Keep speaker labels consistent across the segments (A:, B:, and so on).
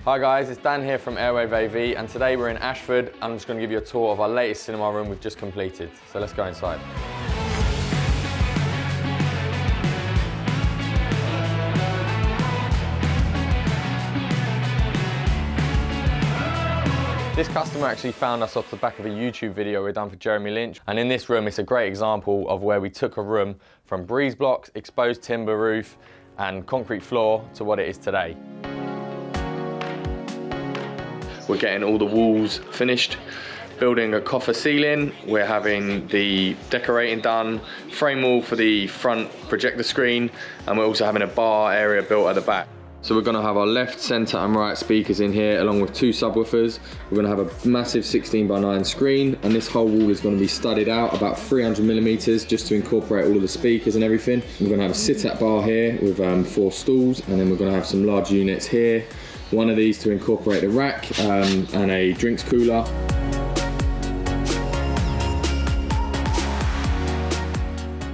A: Hi guys, it's Dan here from Airwave AV, and today we're in Ashford and I'm just going to give you a tour of our latest cinema room we've just completed. So let's go inside. This customer actually found us off the back of a YouTube video we've done for Jeremy Lynch, and in this room it's a great example of where we took a room from breeze blocks, exposed timber roof and concrete floor to what it is today. We're getting all the walls finished, building a coffer ceiling, we're having the decorating done, frame wall for the front projector screen, and we're also having a bar area built at the back. So we're going to have our left, centre and right speakers in here along with two subwoofers. We're going to have a massive 16:9 screen, and this whole wall is going to be studded out about 300mm just to incorporate all of the speakers and everything. We're going to have a sit-at bar here with 4 stools, and then we're going to have some large units here. One of these to incorporate the rack and a drinks cooler.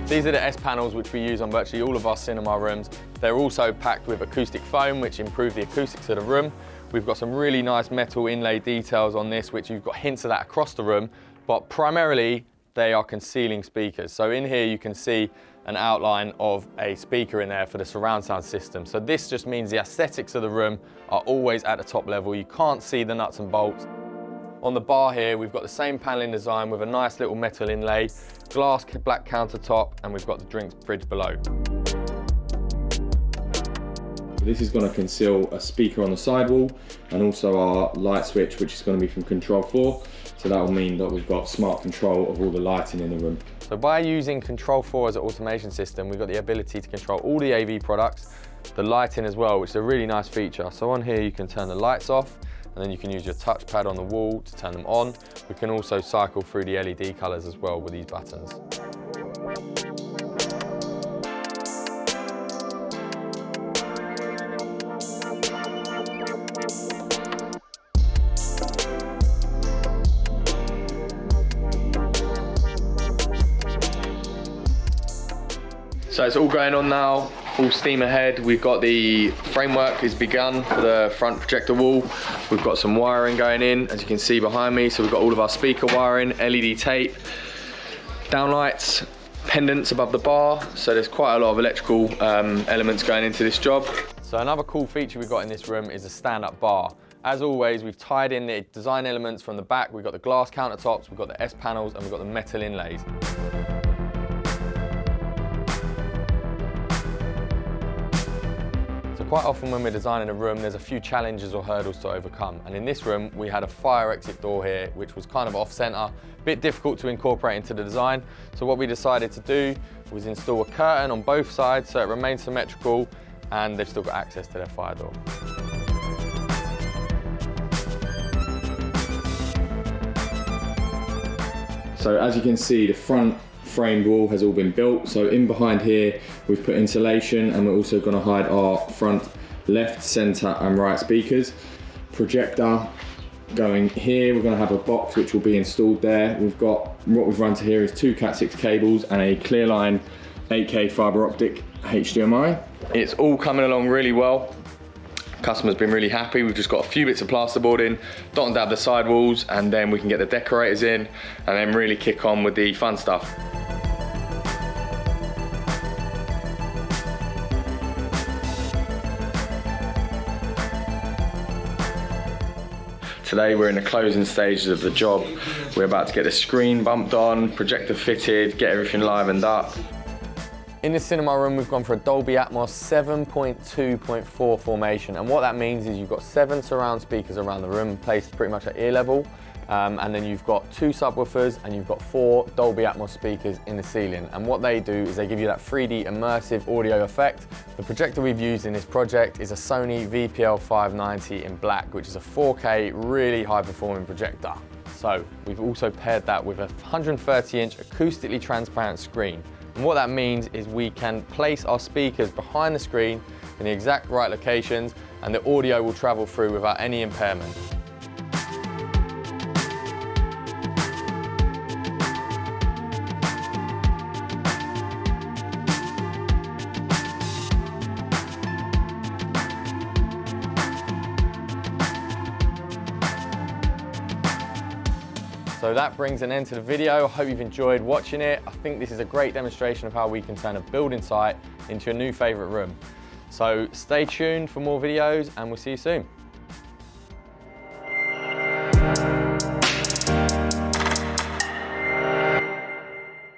A: These are the S panels which we use on virtually all of our cinema rooms. They're also packed with acoustic foam which improve the acoustics of the room. We've got some really nice metal inlay details on this which you've got hints of that across the room, but primarily they are concealing speakers. So in here you can see an outline of a speaker in there for the surround sound system. So this just means the aesthetics of the room are always at the top level. You can't see the nuts and bolts. On the bar here, we've got the same paneling design with a nice little metal inlay, glass black countertop, and we've got the drinks fridge below. This is going to conceal a speaker on the sidewall and also our light switch, which is going to be from Control 4. So that will mean that we've got smart control of all the lighting in the room. So by using Control 4 as an automation system, we've got the ability to control all the AV products, the lighting as well, which is a really nice feature. So on here you can turn the lights off, and then you can use your touchpad on the wall to turn them on. We can also cycle through the LED colours as well with these buttons. So it's all going on now, full steam ahead. We've got the framework is begun for the front projector wall. We've got some wiring going in, as you can see behind me. So we've got all of our speaker wiring, LED tape, downlights, pendants above the bar. So there's quite a lot of electrical elements going into this job. So another cool feature we've got in this room is a stand-up bar. As always, we've tied in the design elements from the back. We've got the glass countertops, we've got the S panels, and we've got the metal inlays. Quite often when we're designing a room, there's a few challenges or hurdles to overcome. And in this room, we had a fire exit door here, which was kind of off-center, a bit difficult to incorporate into the design. So what we decided to do was install a curtain on both sides so it remains symmetrical, and they've still got access to their fire door. So as you can see, the front framed wall has all been built. So in behind here we've put insulation, and we're also going to hide our front left, centre and right speakers. Projector going here, we're going to have a box which will be installed there. We've got, what we've run to here is 2 Cat6 cables and a Cleerline 8K fibre optic HDMI. It's all coming along really well. Customer's been really happy. We've just got a few bits of plasterboard in, dot and dab the sidewalls, and then we can get the decorators in and then really kick on with the fun stuff. Today we're in the closing stages of the job. We're about to get the screen bumped on, projector fitted, get everything livened up. In this cinema room, we've gone for a Dolby Atmos 7.2.4 formation, and what that means is you've got 7 surround speakers around the room placed pretty much at ear level, and then you've got 2 subwoofers and you've got 4 Dolby Atmos speakers in the ceiling. And what they do is they give you that 3D immersive audio effect. The projector we've used in this project is a Sony VPL590 in black, which is a 4K, really high performing projector. So we've also paired that with a 130-inch acoustically transparent screen. And what that means is we can place our speakers behind the screen in the exact right locations, and the audio will travel through without any impairment. So that brings an end to the video. I hope you've enjoyed watching it. I think this is a great demonstration of how we can turn a building site into your new favorite room. So stay tuned for more videos and we'll see you soon.